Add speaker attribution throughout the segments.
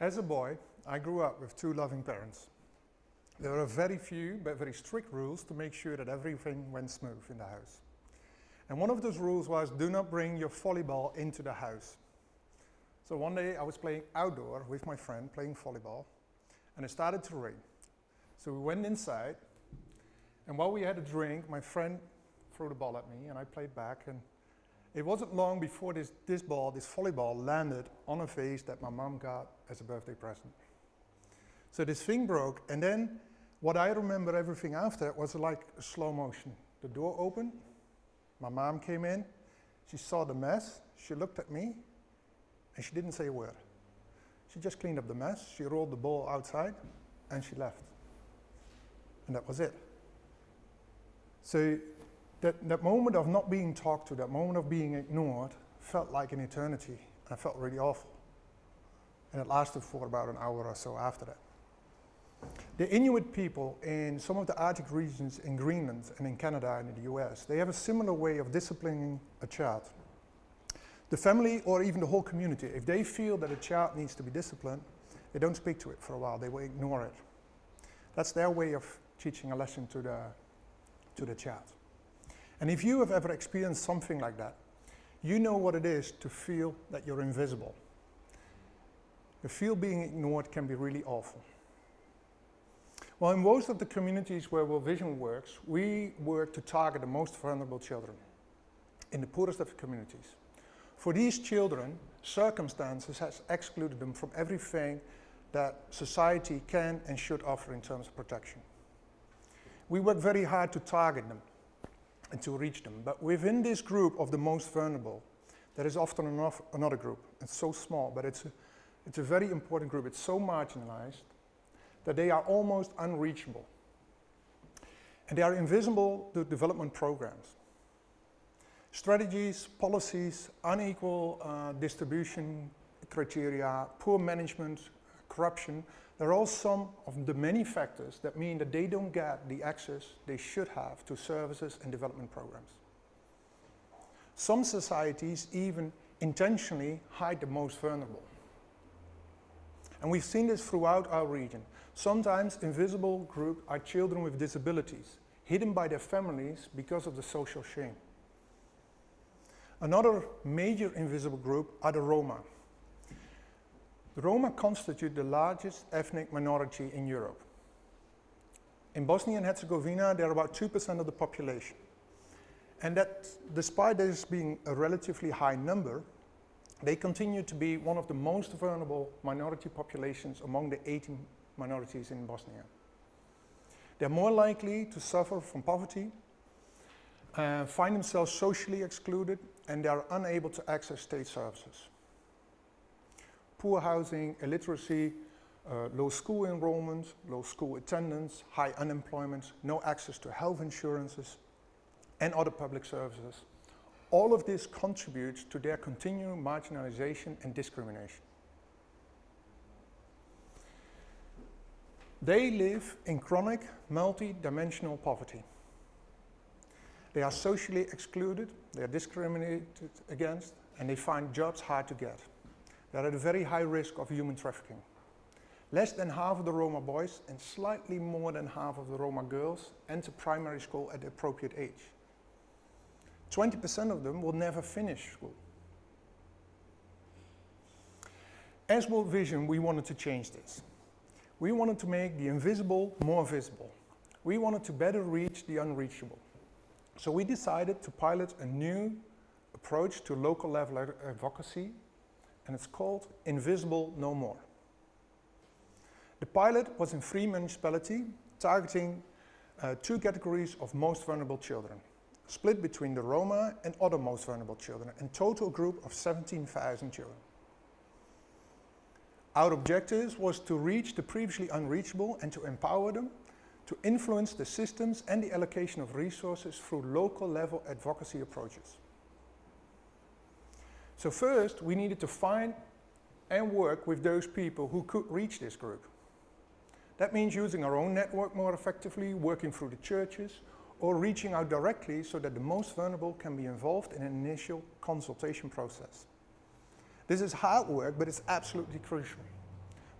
Speaker 1: As a boy, I grew up with two loving parents. There were very few but very strict rules to make sure that everything went smooth in the house. And one of those rules was, do not bring your volleyball into the house. So one day I was playing outdoor with my friend, playing volleyball, and it started to rain. So we went inside, and while we had a drink, my friend threw the ball at me, and I played back, and it wasn't long before this volleyball landed on a vase that my mom got as a birthday present. So this thing broke, and then what I remember everything after was like a slow motion. The door opened, my mom came in, she saw the mess, she looked at me, and she didn't say a word. She just cleaned up the mess, she rolled the ball outside, and she left. And that was it. So that moment of not being talked to, that moment of being ignored, felt like an eternity. I felt really awful. And it lasted for about an hour or so after that. The Inuit people in some of the Arctic regions in Greenland and in Canada and in the US, they have a similar way of disciplining a child. The family or even the whole community, if they feel that a child needs to be disciplined, they don't speak to it for a while, they will ignore it. That's their way of teaching a lesson to the child. And if you have ever experienced something like that, you know what it is to feel that you're invisible. To feel being ignored can be really awful. Well, in most of the communities where World Vision works, we work to target the most vulnerable children in the poorest of the communities. For these children, circumstances has excluded them from everything that society can and should offer in terms of protection. We work very hard to target them and to reach them, but within this group of the most vulnerable, there is often another group. It's so small, but it's a very important group. It's so marginalized that they are almost unreachable. And they are invisible to development programs. Strategies, policies, unequal distribution criteria, poor management, corruption, they're all some of the many factors that mean that they don't get the access they should have to services and development programs. Some societies even intentionally hide the most vulnerable. And we've seen this throughout our region. Sometimes invisible groups are children with disabilities, hidden by their families because of the social shame. Another major invisible group are the Roma. The Roma constitute the largest ethnic minority in Europe. In Bosnia and Herzegovina, they're about 2% of the population. And that, despite this being a relatively high number, they continue to be one of the most vulnerable minority populations among the 18 minorities in Bosnia. They're more likely to suffer from poverty, find themselves socially excluded, and they are unable to access state services. Poor housing, illiteracy, low school enrollment, low school attendance, high unemployment, no access to health insurances, and other public services. All of this contributes to their continuing marginalization and discrimination. They live in chronic, multi-dimensional poverty. They are socially excluded, they are discriminated against, and they find jobs hard to get. They are at a very high risk of human trafficking. Less than half of the Roma boys and slightly more than half of the Roma girls enter primary school at the appropriate age. 20% of them will never finish school. As World Vision, we wanted to change this. We wanted to make the invisible more visible. We wanted to better reach the unreachable. So we decided to pilot a new approach to local level advocacy, and it's called Invisible No More. The pilot was in 3 municipalities, targeting 2 categories of most vulnerable children, split between the Roma and other most vulnerable children, a total group of 17,000 children. Our objective was to reach the previously unreachable and to empower them to influence the systems and the allocation of resources through local level advocacy approaches. So first, we needed to find and work with those people who could reach this group. That means using our own network more effectively, working through the churches, or reaching out directly so that the most vulnerable can be involved in an initial consultation process. This is hard work, but it's absolutely crucial.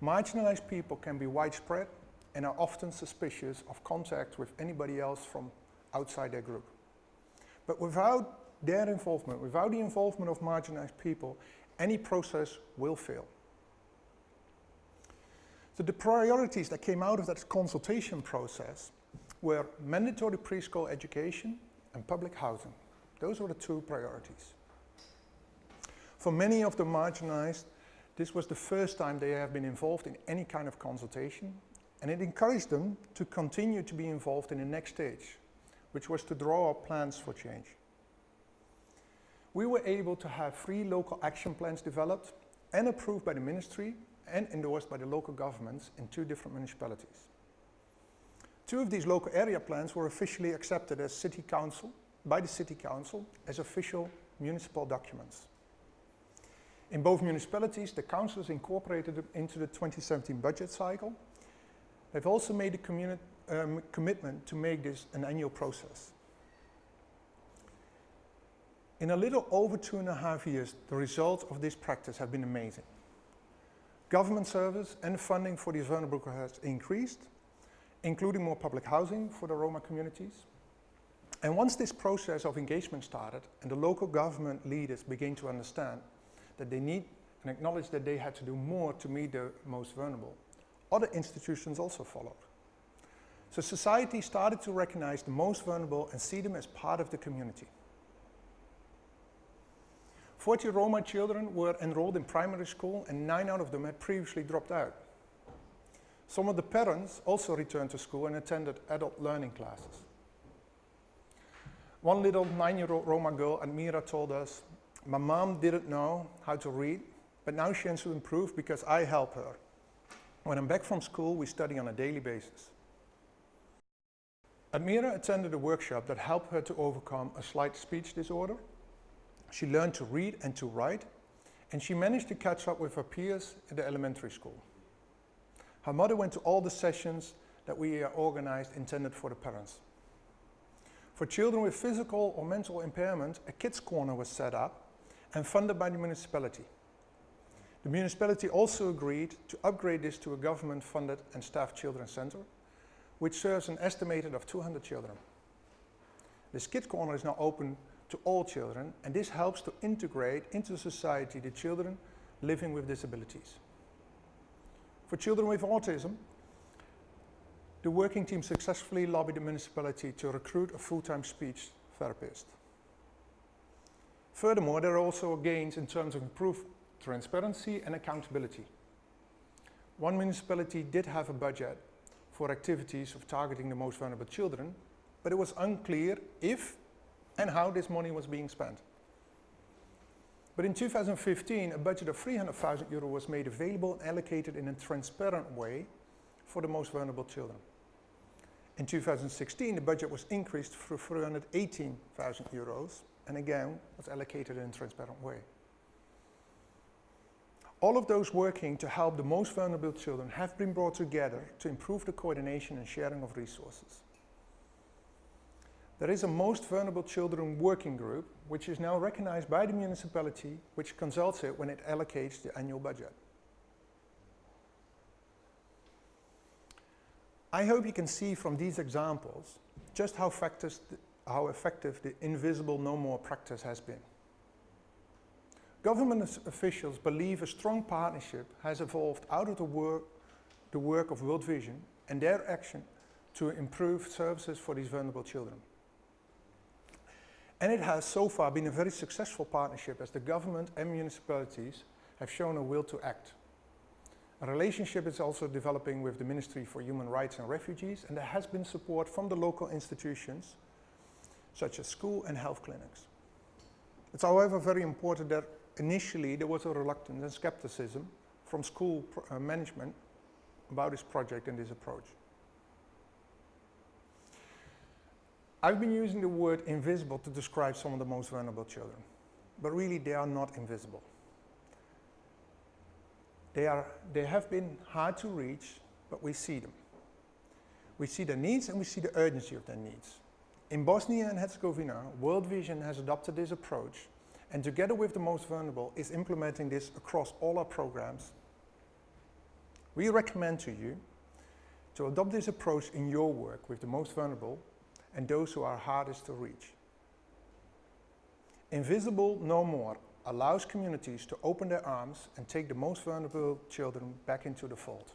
Speaker 1: Marginalized people can be widespread and are often suspicious of contact with anybody else from outside their group. But without their involvement, without the involvement of marginalized people, any process will fail. So the priorities that came out of that consultation process were mandatory preschool education and public housing. Those were the two priorities. For many of the marginalized, this was the first time they have been involved in any kind of consultation, and it encouraged them to continue to be involved in the next stage, which was to draw up plans for change. We were able to have 3 local action plans developed and approved by the ministry and endorsed by the local governments in 2 different municipalities. 2 of these local area plans were officially accepted as by the city council as official municipal documents. In both municipalities, the councils incorporated them into the 2017 budget cycle. They've also made a commitment to make this an annual process. In a little over 2.5 years, the results of this practice have been amazing. Government service and funding for these vulnerable groups has increased, including more public housing for the Roma communities. And once this process of engagement started and the local government leaders began to understand that they need and acknowledge that they had to do more to meet the most vulnerable, other institutions also followed. So society started to recognize the most vulnerable and see them as part of the community. 40 Roma children were enrolled in primary school and 9 out of them had previously dropped out. Some of the parents also returned to school and attended adult learning classes. One little 9-year-old Roma girl, Admira, told us, "My mom didn't know how to read, but now she has to improve because I help her. When I'm back from school, we study on a daily basis." Admira attended a workshop that helped her to overcome a slight speech disorder. She learned to read and to write, and she managed to catch up with her peers at the elementary school. Her mother went to all the sessions that we organized intended for the parents. For children with physical or mental impairment, a kids' corner was set up and funded by the municipality. The municipality also agreed to upgrade this to a government-funded and staffed children's center, which serves an estimated of 200 children. This kids' corner is now open to all children, and this helps to integrate into society the children living with disabilities. For children with autism, the working team successfully lobbied the municipality to recruit a full-time speech therapist. Furthermore, there are also gains in terms of improved transparency and accountability. One municipality did have a budget for activities of targeting the most vulnerable children, but it was unclear if and how this money was being spent. But in 2015, a budget of €300,000 was made available and allocated in a transparent way for the most vulnerable children. In 2016, the budget was increased for €318,000 and again was allocated in a transparent way. All of those working to help the most vulnerable children have been brought together to improve the coordination and sharing of resources. There is a Most Vulnerable Children Working Group, which is now recognized by the municipality, which consults it when it allocates the annual budget. I hope you can see from these examples just how effective the invisible no more practice has been. Government officials believe a strong partnership has evolved out of the work of World Vision and their action to improve services for these vulnerable children. And it has so far been a very successful partnership as the government and municipalities have shown a will to act. A relationship is also developing with the Ministry for Human Rights and Refugees, and there has been support from the local institutions such as school and health clinics. It's however very important that initially there was a reluctance and skepticism from school management about this project and this approach. I've been using the word invisible to describe some of the most vulnerable children, but really they are not invisible. They have been hard to reach, but we see them. We see their needs and we see the urgency of their needs. In Bosnia and Herzegovina, World Vision has adopted this approach and together with the most vulnerable is implementing this across all our programs We recommend to you to adopt this approach in your work with the most vulnerable and those who are hardest to reach. Invisible No More allows communities to open their arms and take the most vulnerable children back into the fold.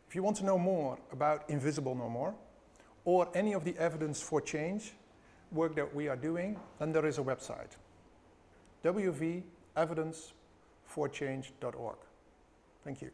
Speaker 1: If you want to know more about Invisible No More, or any of the evidence for change work that we are doing, then there is a website, www.evidenceforchange.org. Thank you.